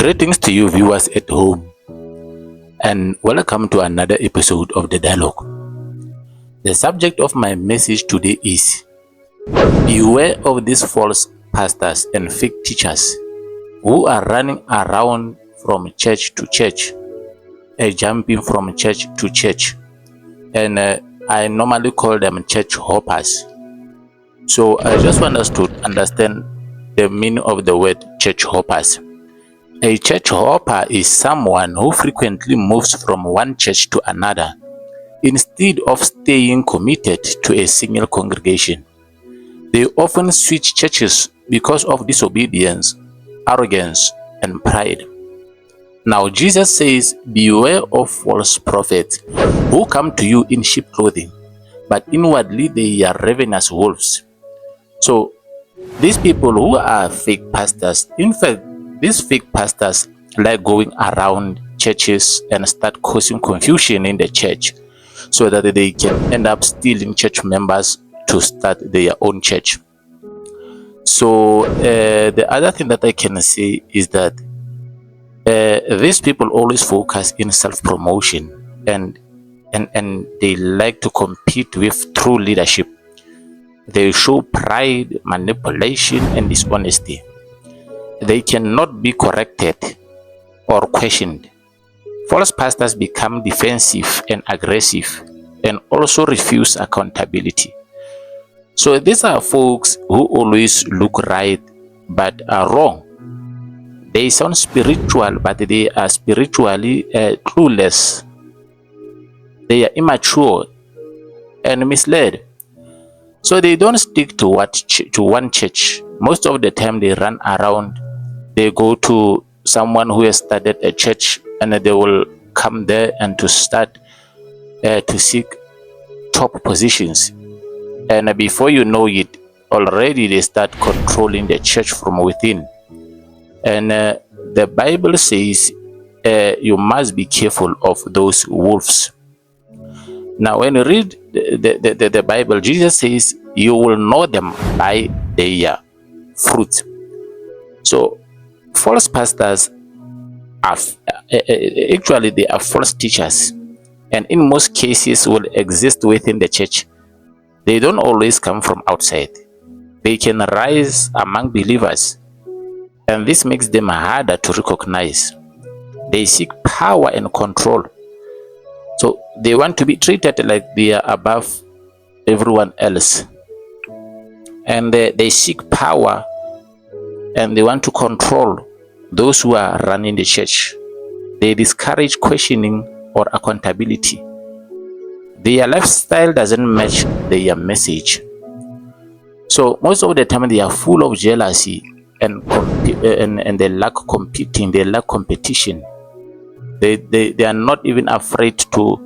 Greetings to you viewers at home, and welcome to another episode of The Dialogue. The subject of my message today is: beware of these false pastors and fake teachers who are running around from church to church, jumping from church to church, and I normally call them church hoppers. So I just want us to understand the meaning of the word church hoppers. A church hopper is someone who frequently moves from one church to another instead of staying committed to a single congregation. They often switch churches because of disobedience, arrogance, and pride. Now Jesus says, beware of false prophets who come to you in sheep clothing, but inwardly they are ravenous wolves. So these people who are fake pastors, in fact, these fake pastors like going around churches and start causing confusion in the church so that they can end up stealing church members to start their own church. So the other thing that I can say is that these people always focus in self-promotion and they like to compete with true leadership. They show pride, manipulation, and dishonesty. They cannot be corrected or questioned. False pastors become defensive and aggressive and also refuse accountability. So these are folks who always look right but are wrong. They sound spiritual, but they are spiritually clueless. They are immature and misled. So they don't stick to one church. Most of the time they run around. They go to someone who has started a church and they will come there and to start to seek top positions. And before you know it, already they start controlling the church from within. And the Bible says you must be careful of those wolves. Now, when you read the Bible, Jesus says you will know them by their fruit. So false pastors are actually they are false teachers, and in most cases will exist within the church. They don't always come from outside. They can rise among believers, and this makes them harder to recognize. They seek power and control. So they want to be treated like they are above everyone else, and they seek power and they want to control those who are running the church. They discourage questioning or accountability. Their lifestyle doesn't match their message. So most of the time they are full of jealousy and they lack competing, they lack competition. They are not even afraid to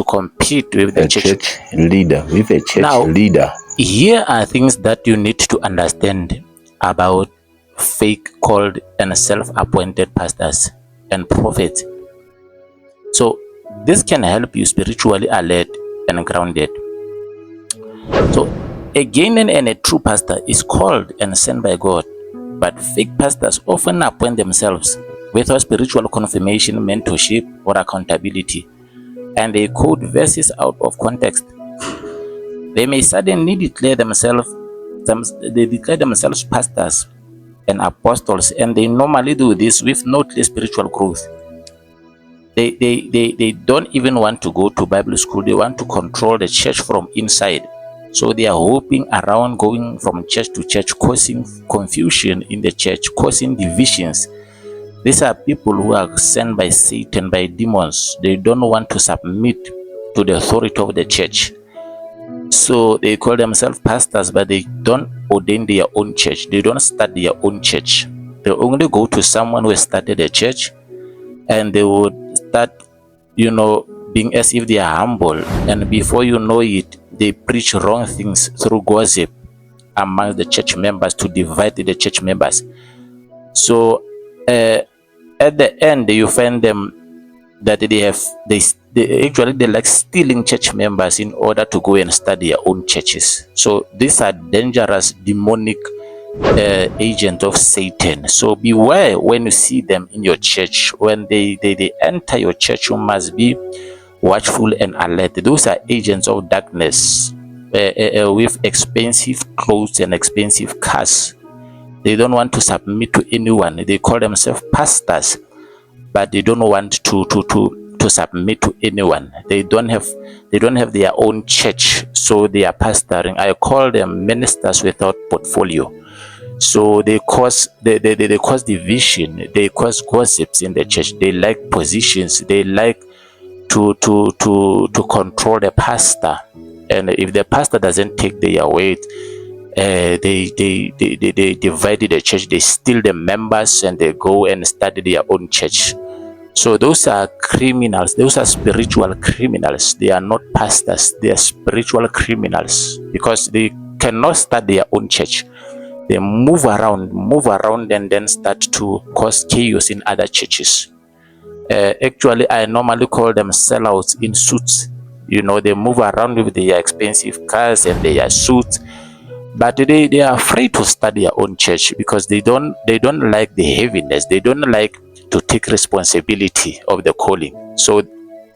compete with the church leader, with a church now, leader. Here are things that you need to understand about fake called and self-appointed pastors and prophets. So this can help you spiritually alert and grounded. So a genuine and a true pastor is called and sent by God, but fake pastors often appoint themselves without spiritual confirmation, mentorship, or accountability, and they quote verses out of context. They may suddenly declare themselves pastors and apostles, and they normally do this with no clear spiritual growth. They don't even want to go to Bible school. They want to control the church from inside. So they are hopping around, going from church to church, causing confusion in the church, causing divisions. These are people who are sent by Satan, by demons. They don't want to submit to the authority of the church. So they call themselves pastors, but they don't ordain their own church. They don't start their own church. They only go to someone who has started a church, and they would start, being as if they are humble. And before you know it, they preach wrong things through gossip among the church members to divide the church members. So at the end, you find them that they like stealing church members in order to go and start their own churches. So these are dangerous demonic agent of Satan. So beware when you see them in your church. When they enter your church, you must be watchful and alert. Those are agents of darkness with expensive clothes and expensive cars. They don't want to submit to anyone. They call themselves pastors, but they don't want to submit to anyone. They don't have their own church, so they are pastoring. I call them ministers without portfolio. So they cause they cause division, they cause gossips in the church. They like positions, they like to control the pastor, and if the pastor doesn't take their weight, they divided the church. They steal the members and they go and start their own church. So those are criminals. Those are spiritual criminals. They are not pastors. They are spiritual criminals because they cannot start their own church. They move around and then start to cause chaos in other churches. Actually, I normally call them sellouts in suits. You know, they move around with their expensive cars and their suits, but they are afraid to start their own church because they don't like the heaviness. They don't like to take responsibility of the calling. So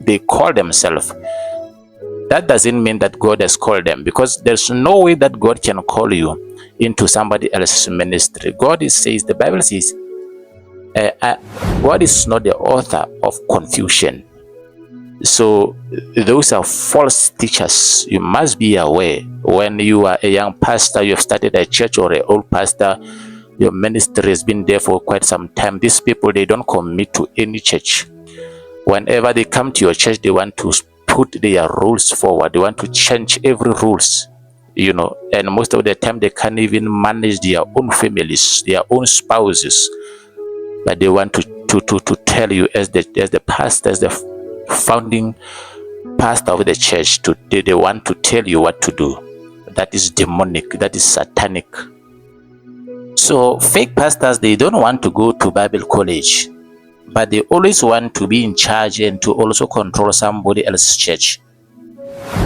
they call themselves. That doesn't mean that God has called them, because there's no way that God can call you into somebody else's ministry. Says, the Bible says, God is not the author of confusion. So those are false teachers. You must be aware. When you are a young pastor, you have started a church, or an old pastor, your ministry has been there for quite some time. These people, they don't commit to any church. Whenever they come to your church, they want to put their rules forward. They want to change every rules, you know, and most of the time they can't even manage their own families, their own spouses, but they want to tell you, as the pastor, as the founding pastor of the church, they want to tell you what to do. That is demonic. That is satanic. So fake pastors, they don't want to go to Bible college, but they always want to be in charge and to also control somebody else's church.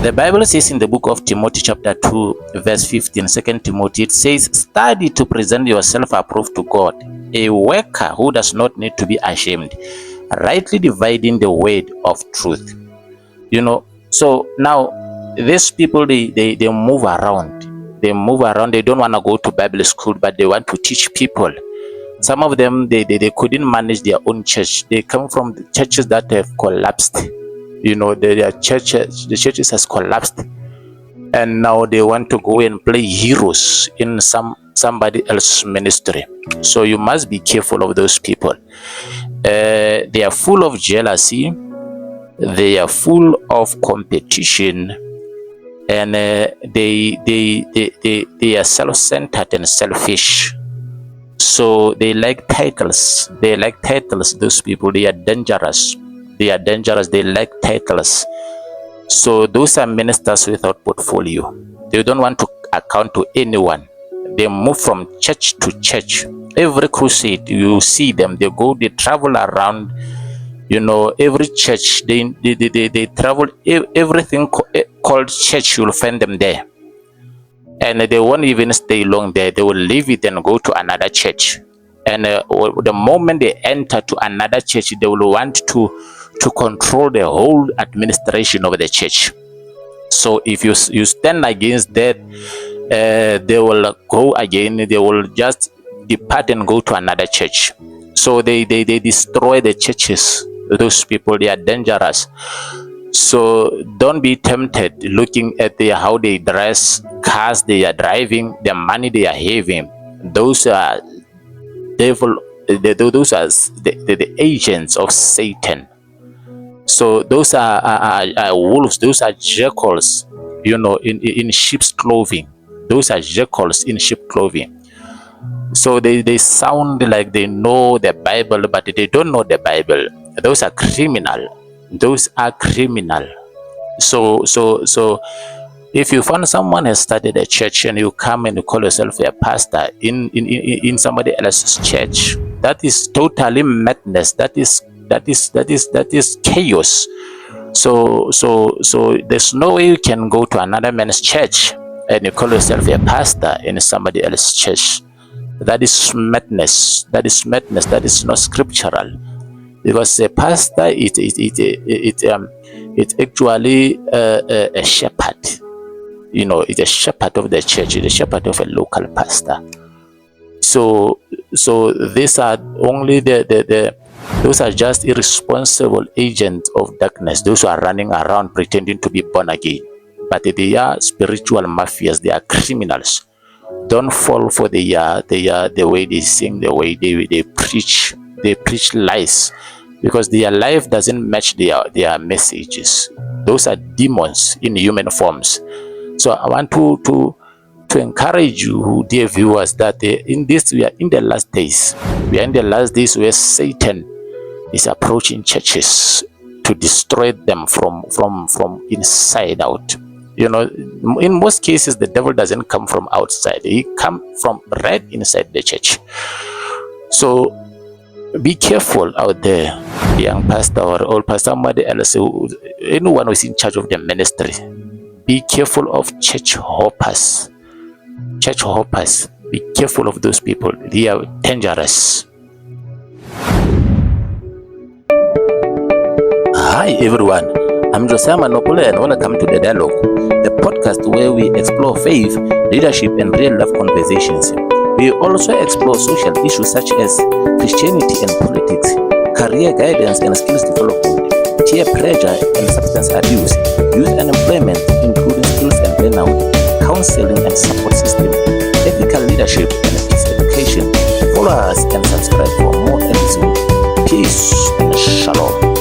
The Bible says in the book of Timothy chapter 2 verse 15, 2 Timothy, it says, study to present yourself approved to God, a worker who does not need to be ashamed, rightly dividing the word of truth. You know, so now these people, they move around. They move around. They don't want to go to Bible school, but they want to teach people. Some of them, they couldn't manage their own church. They come from the churches that have collapsed. You know, the churches has collapsed, and now they want to go and play heroes in somebody else's ministry. So you must be careful of those people. They are full of jealousy. They are full of competition, and they are self-centered and selfish. So they like titles. They like titles. Those people, they are dangerous. They are dangerous. They like titles. So those are ministers without portfolio. They don't want to account to anyone. They move from church to church. Every crusade, you see them. They go. They travel around. You know, every church. They travel. Everything called church, you'll find them there. And they won't even stay long there. They will leave it and go to another church. And the moment they enter to another church, they will want to control the whole administration of the church. So if you stand against that, they will go again. They will just depart and go to another church. So they destroy the churches. Those people, they are dangerous. So don't be tempted looking at how they dress, cars they are driving, the money they are having. Those are devil. Those are the agents of Satan. So those are wolves. Those are jackals, you know, in sheep's clothing. Those are jackals in sheep clothing. So they sound like they know the Bible, but they don't know the Bible. Those are criminal. Those are criminal. So if you find someone has started a church and you come and you call yourself a pastor in somebody else's church, that is totally madness. That is chaos. So there's no way you can go to another man's church and you call yourself a pastor in somebody else's church. That is madness. That is madness. That is not scriptural. Because a pastor it's actually a shepherd. It's a shepherd of the church. It's a shepherd of a local pastor. So these are only those are just irresponsible agents of darkness. Those who are running around pretending to be born again, but they are spiritual mafias. They are criminals. Don't fall for the way they sing, the way they preach. They preach lies because their life doesn't match their messages. Those are demons in human forms. So I want to encourage you, dear viewers, that we are in the last days. We are in the last days where Satan is approaching churches to destroy them from inside out. In most cases, the devil doesn't come from outside. He comes from right inside the church. So be careful out there, young pastor or old pastor, anyone who is in charge of the ministry. Be careful of church hoppers. Church hoppers. Be careful of those people. They are dangerous. Hi everyone, I'm Josiah Manopole and welcome to The Dialogue, the podcast where we explore faith, leadership and real-life conversations. We also explore social issues such as Christianity and politics, career guidance and skills development, peer pressure and substance abuse, youth unemployment including skills and burnout, counseling and support system, ethical leadership and peace education. Follow us and subscribe for more episodes. Peace and shalom.